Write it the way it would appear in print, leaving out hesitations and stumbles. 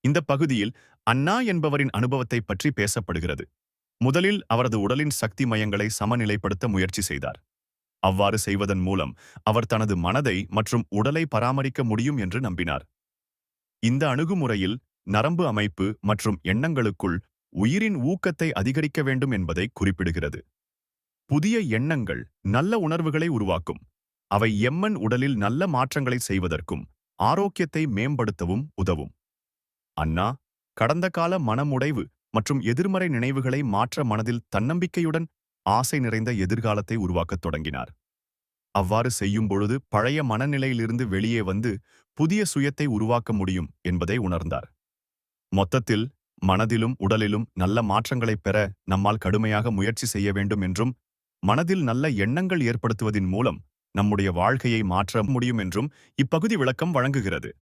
இந்த பகுதியில் அண்ணா என்பவரின் அனுபவத்தை பற்றி பேசப்படுகிறது. முதலில் அவரது உடலின் சக்தி மையங்களை சமநிலைப்படுத்த முயற்சி செய்தார். அவ்வாறு செய்வதன் மூலம் அவர் தனது மனதை மற்றும் உடலை பராமரிக்க முடியும் என்று நம்பினார். இந்த அணுகுமுறையில் நரம்பு அமைப்பு மற்றும் எண்ணங்களுக்குள் உயிரின் ஊக்கத்தை அதிகரிக்க வேண்டும் என்பதை குறிப்பிடுகிறது. புதிய எண்ணங்கள் நல்ல உணர்வுகளை உருவாக்கும். அவை எம்மன் உடலில் நல்ல மாற்றங்களை செய்வதற்கும் ஆரோக்கியத்தை மேம்படுத்தவும் உதவும். அண்ணா கடந்த கால மனமுடைவு மற்றும் எதிர்மறை நினைவுகளை மாற்ற மனதில் தன்னம்பிக்கையுடன் ஆசை நிறைந்த எதிர்காலத்தை உருவாக்கத் தொடங்கினார். அவ்வாறு செய்யும் பொழுது பழைய மனநிலையிலிருந்து வெளியே வந்து புதிய சுயத்தை உருவாக்க முடியும் என்பதை உணர்ந்தார். மொத்தத்தில் மனதிலும் உடலிலும் நல்ல மாற்றங்களைப் பெற நம்மால் கடுமையாக முயற்சி செய்ய வேண்டும் என்றும், மனதில் நல்ல எண்ணங்கள் ஏற்படுத்துவதின் மூலம் நம்முடைய வாழ்க்கையை மாற்ற முடியும் என்றும் இப்பகுதி விளக்கம் வழங்குகிறது.